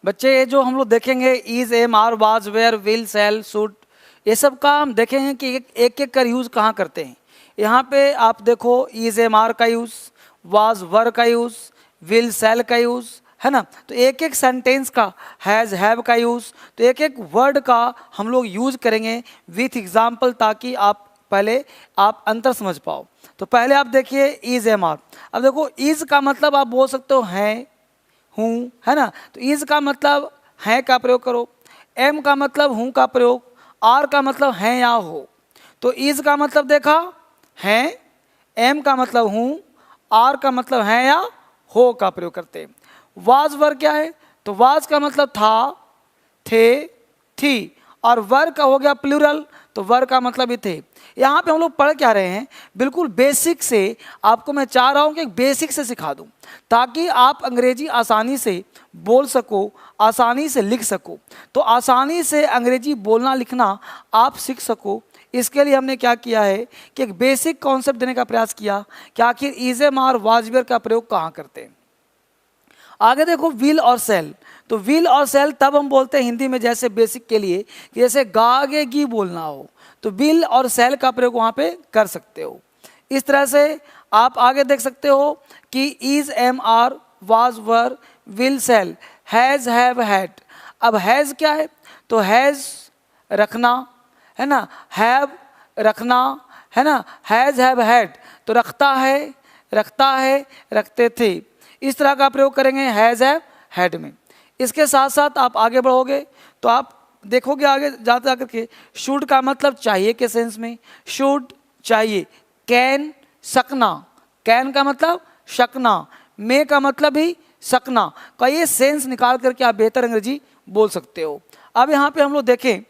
बच्चे ये जो हम लोग देखेंगे is, am, are, was, were, will, shall, should, ये सब का हम देखेंगे कि एक एक कर यूज़ कहाँ करते हैं। यहाँ पे आप देखो इज, एम, आर का यूज़, वाज, वर का यूज़, विल, सेल का यूज़, है ना। तो एक एक सेंटेंस का हैज़, हैव का यूज़, तो एक एक वर्ड का हम लोग यूज़ करेंगे विथ एग्जाम्पल, ताकि आप पहले आप अंतर समझ पाओ। तो पहले आप देखिए इज, एम, आर। अब देखो इज का मतलब आप बोल सकते हो हैं, हूँ, है ना। तो इज का मतलब है का प्रयोग करो, एम का मतलब हूँ का प्रयोग, आर का मतलब है या हो। तो इज का मतलब देखा है, एम का मतलब हूँ, आर का मतलब है या हो का प्रयोग करते हैं। वाज वर क्या है, तो वाज का मतलब था, थे, थी, और वर का हो गया प्लूरल, तो वर का मतलब ही थे। यहाँ पे हम लोग पढ़ क्या रहे हैं, बिल्कुल बेसिक से आपको मैं चाह रहा हूँ कि बेसिक से सिखा दूँ, ताकि आप अंग्रेजी आसानी से बोल सको, आसानी से लिख सको। तो आसानी से अंग्रेजी बोलना लिखना आप सीख सको, इसके लिए हमने क्या किया है कि एक बेसिक कॉन्सेप्ट देने का प्रयास किया कि आखिर is, am, are, was, were का प्रयोग कहाँ करते हैं। आगे देखो विल और सेल। तो विल और सेल तब हम बोलते हैं हिंदी में, जैसे बेसिक के लिए कि जैसे गागेगी बोलना हो, तो विल और सेल का प्रयोग वहाँ पे कर सकते हो। इस तरह से आप आगे देख सकते हो कि is, am, are, was, were, will, shall, has, have, had. अब हैज़ क्या है, तो हैज़ रखना, है ना, हैव रखना, है ना, हैज़, हैव, हैड तो रखता है, रखता है, रखते थे, इस तरह का प्रयोग करेंगे हैज़, हैव, हैड में। इसके साथ साथ आप आगे बढ़ोगे तो आप देखोगे आगे जाते जाकर के शुड का मतलब चाहिए के सेंस में, शुड चाहिए, कैन सकना, कैन का मतलब शकना, मे का मतलब ही सकना का ये सेंस निकाल करके आप बेहतर अंग्रेजी बोल सकते हो। अब यहाँ पे हम लोग देखें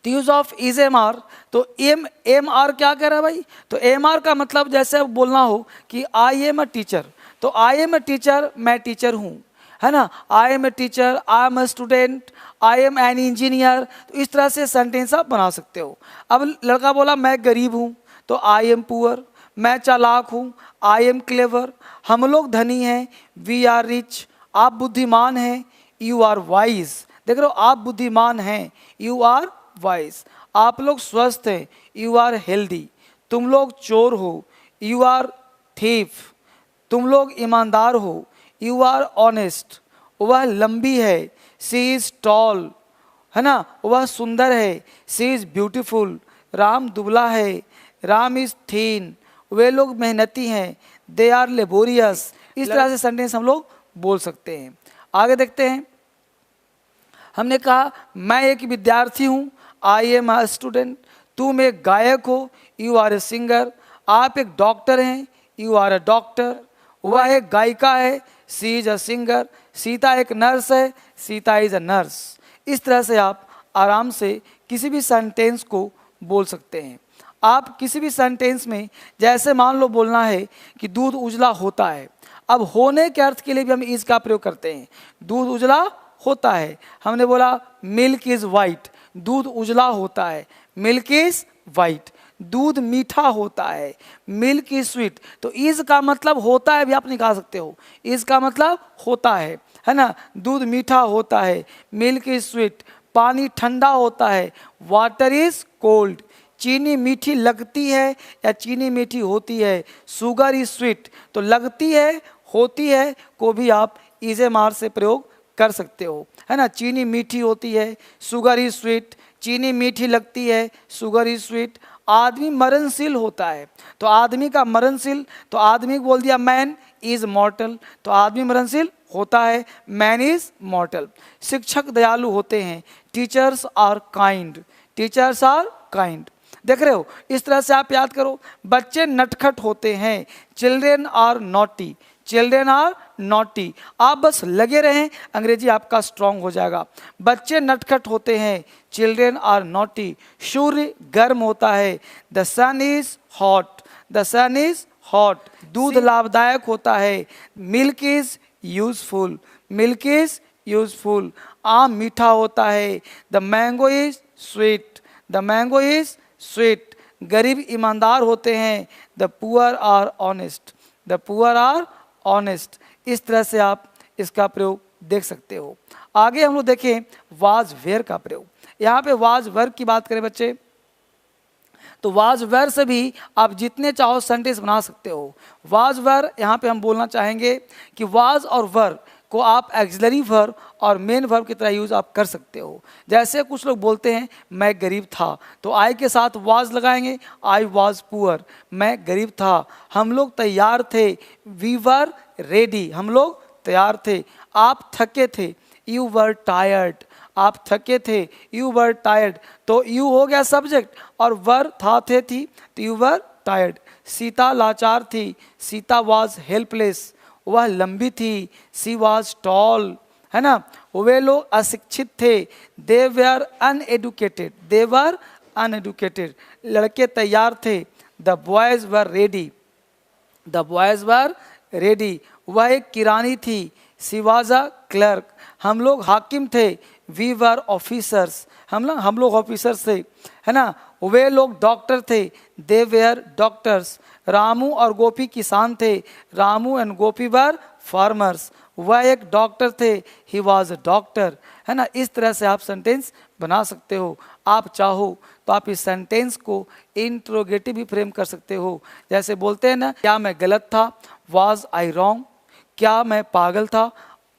तो use of is, am, are. तो एम आर क्या कह रहा है भाई, तो एम आर का मतलब जैसे बोलना हो कि आई एम अ टीचर, तो आई एम अ टीचर, मैं टीचर हूँ, है ना। I am a teacher, I am a student, I am an engineer. तो इस तरह से सेंटेंस आप बना सकते हो। अब लड़का बोला मैं गरीब हूँ, तो आई एम पुअर। मैं चालाक हूँ, आई एम क्लेवर। हम लोग धनी हैं, वी आर रिच। आप बुद्धिमान हैं, यू आर वाइज। देख रहे हो, आप बुद्धिमान हैं, यू आर वाइज। आप लोग स्वस्थ हैं, यू आर हेल्दी। तुम लोग चोर हो, यू आर थीफ। तुम लोग ईमानदार हो, यू आर ऑनेस्ट। वह लंबी है, सी इज टॉल, है ना। वह सुंदर है, सी इज ब्यूटीफुल। राम दुबला है, राम इज थीन। वे लोग मेहनती हैं, दे आर लेबोरियस। इस तरह से सेंटेंस हम लोग बोल सकते हैं। आगे देखते हैं। हमने कहा मैं एक विद्यार्थी हूँ, आई एम अ स्टूडेंट। तुम एक गायक हो, यू आर ए सिंगर। आप एक डॉक्टर हैं, यू आर अ डॉक्टर। वह एक गायिका है, सी इज अ सिंगर। सीता एक नर्स है, सीता इज अ नर्स। इस तरह से आप आराम से किसी भी सेंटेंस को बोल सकते हैं। आप किसी भी सेंटेंस में जैसे मान लो बोलना है कि दूध उजला होता है, अब होने के अर्थ के लिए भी हम इज का प्रयोग करते हैं। दूध उजला होता है, हमने बोला मिल्क इज वाइट, दूध उजला होता है, मिल्क इज वाइट। दूध मीठा होता है, मिल्क इज स्वीट। तो इज का मतलब होता है भी आप निकाल सकते हो, इज का मतलब होता है ना। दूध मीठा होता है, मिल्क इज स्वीट। पानी ठंडा होता है, वाटर इज कोल्ड। चीनी मीठी लगती है या चीनी मीठी होती है, शुगर इज स्वीट। तो लगती है, होती है को भी आप इज, एम, आर से प्रयोग कर सकते हो, है ना। चीनी मीठी होती है, शुगर इज स्वीट। चीनी मीठी लगती है, शुगर इज स्वीट। आदमी मरणशील होता है, तो आदमी का मरणशील, तो आदमी बोल दिया मैन इज मॉर्टल, तो आदमी मरणशील होता है, मैन इज मॉर्टल। शिक्षक दयालु होते हैं, teachers are kind, teachers are kind. देख रहे हो, इस तरह से आप याद करो। बच्चे नटखट होते हैं, children are naughty, children are naughty. आप बस लगे रहें, अंग्रेजी आपका स्ट्रांग हो जाएगा। बच्चे नटखट होते हैं, चिल्ड्रेन आर नॉटी। सूर्य गर्म होता है, the sun is hot, the sun is hot. दूध लाभदायक होता है, milk is useful, milk is useful. आम मीठा होता है, the mango is sweet, the mango is sweet. गरीब ईमानदार होते हैं, the poor are honest, the poor are honest. इस तरह से आप इसका प्रयोग देख सकते हो। आगे हम लोग देखें वाज वेयर का प्रयोग। यहाँ पे वाज वेयर की बात करें बच्चे, तो वाज वेयर से भी आप जितने चाहो सेंटेंस बना सकते हो। वाज वेयर यहाँ पे हम बोलना चाहेंगे कि वाज और वर को आप एक्सिलरी वर्ब और मेन वर्ब की तरह यूज़ आप कर सकते हो। जैसे कुछ लोग बोलते हैं मैं गरीब था, तो आई के साथ वाज लगाएंगे, आई वाज पुअर, मैं गरीब था। हम लोग तैयार थे, वी वर रेडी, हम लोग तैयार थे। आप थके थे, यू वर टायर्ड, आप थके थे, यू वर टायर्ड। तो यू हो गया सब्जेक्ट और वर था थे थी, तो यू वर टायर्ड। सीता लाचार थी, सीता वाज हेल्पलेस, वह लंबी थी, सी वाज टॉल, है ना। वे लोग अशिक्षित थे, दे वर अनएडुकेटेड, दे वर अनएडुकेटेड। लड़के तैयार थे, the boys were ready, the boys were ready. वह एक किरानी थी, सी वाज अ क्लर्क। हम लोग हाकिम थे, वी वर ऑफिसर्स, हम लोग ऑफिसर्स थे, है ना। वे लोग डॉक्टर थे, दे वेयर डॉक्टर्स। रामू और गोपी किसान थे, Ramu and Gopi were farmers. वह एक डॉक्टर थे, ही वॉज अ डॉक्टर, है ना। इस तरह से आप सेंटेंस बना सकते हो। आप चाहो तो आप इस सेंटेंस को इंट्रोगेटिव भी फ्रेम कर सकते हो। जैसे बोलते हैं ना, क्या मैं गलत था, वॉज आई रॉन्ग, क्या मैं पागल था,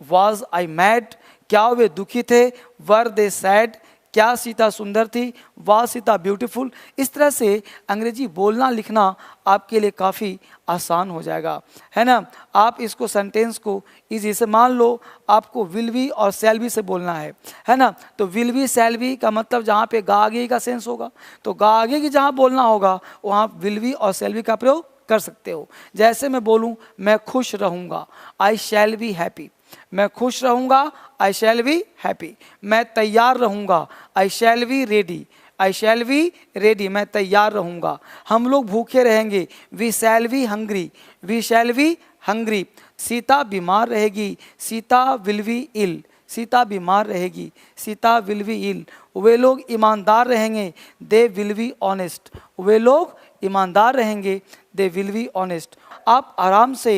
वॉज आई मैड, क्या वे दुखी थे, वर दे सैड, क्या सीता सुंदर थी, वाह सीता ब्यूटीफुल। इस तरह से अंग्रेजी बोलना लिखना आपके लिए काफ़ी आसान हो जाएगा, है ना। आप इसको सेंटेंस को इजी से, मान लो आपको विल बी और शैल बी से बोलना है ना। तो विल बी शैल बी का मतलब जहाँ पे गा आगे का सेंस होगा, तो गा आगे की जहाँ बोलना होगा वहाँ विल बी और शैल बी का प्रयोग कर सकते हो। जैसे मैं बोलूँ मैं खुश रहूँगा, आई शैल बी हैप्पी, मैं खुश रहूँगा, आई शैल बी हैप्पी। मैं तैयार रहूँगा, I shall be ready, I shall be ready, मैं तैयार रहूँगा। हम लोग भूखे रहेंगे, we shall be hungry, we shall be hungry. Sita बीमार रहेगी, Sita will be ill, Sita बीमार रहेगी, सीता विल बी इल। वे लोग ईमानदार रहेंगे, दे विल बी ऑनेस्ट, वे लोग ईमानदार रहेंगे, दे विल बी ऑनेस्ट। आप आराम से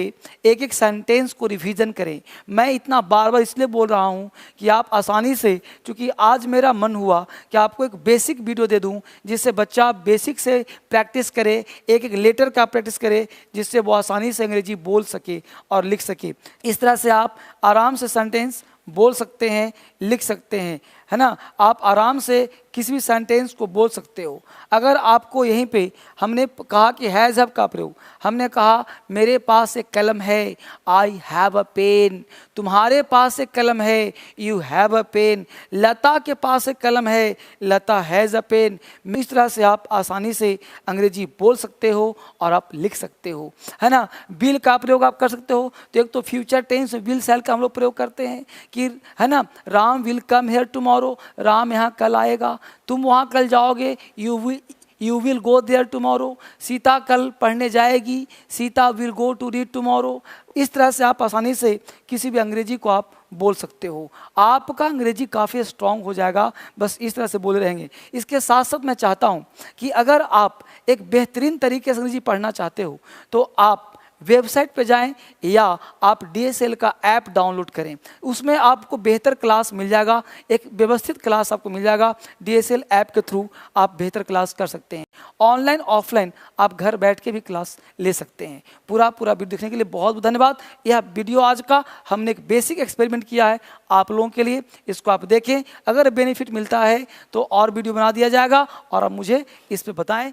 एक एक सेंटेंस को रिवीजन करें। मैं इतना बार बार इसलिए बोल रहा हूँ कि आप आसानी से, क्योंकि आज मेरा मन हुआ कि आपको एक बेसिक वीडियो दे दूँ जिससे बच्चा बेसिक से प्रैक्टिस करे, एक एक लेटर का प्रैक्टिस करे, जिससे वो आसानी से अंग्रेजी बोल सके और लिख सके। इस तरह से आप आराम से सेंटेंस बोल सकते हैं, लिख सकते हैं, है ना। आप आराम से किसी भी सेंटेंस को बोल सकते हो। अगर आपको यहीं पे हमने कहा कि हैज़ हैव का प्रयोग, हमने कहा मेरे पास एक कलम है, आई हैव अ पेन, तुम्हारे पास एक कलम है, यू हैव अ पेन, लता के पास एक कलम है, लता हैज़ अ पेन। इस तरह से आप आसानी से अंग्रेजी बोल सकते हो और आप लिख सकते हो, है ना। विल का प्रयोग आप कर सकते हो। तो एक तो फ्यूचर टेंस में विल सेल का हम लोग प्रयोग करते हैं कि, है ना, Ram will come here tomorrow, Ram यहाँ कल आएगा, तुम वहाँ कल जाओगे, you will go there tomorrow. Sita कल पढ़ने जाएगी, Sita will go to read tomorrow. इस तरह से आप आसानी से किसी भी अंग्रेजी को आप बोल सकते हो। आपका अंग्रेजी काफ़ी स्ट्रांग हो जाएगा बस इस तरह से बोले रहेंगे। इसके साथ साथ मैं चाहता हूँ कि अगर आप एक बेहतरीन तरीके से अंग्रेजी पढ़ना चाहते हो तो आप वेबसाइट पे जाएं या आप DSL का ऐप डाउनलोड करें। उसमें आपको बेहतर क्लास मिल जाएगा, एक व्यवस्थित क्लास आपको मिल जाएगा। DSL ऐप के थ्रू आप बेहतर क्लास कर सकते हैं। ऑनलाइन ऑफलाइन आप घर बैठ के भी क्लास ले सकते हैं। पूरा वीडियो देखने के लिए बहुत बहुत धन्यवाद। यह वीडियो आज का हमने एक बेसिक एक्सपेरिमेंट किया है आप लोगों के लिए, इसको आप देखें। अगर बेनिफिट मिलता है तो और वीडियो बना दिया जाएगा और आप मुझे इस पर बताएं।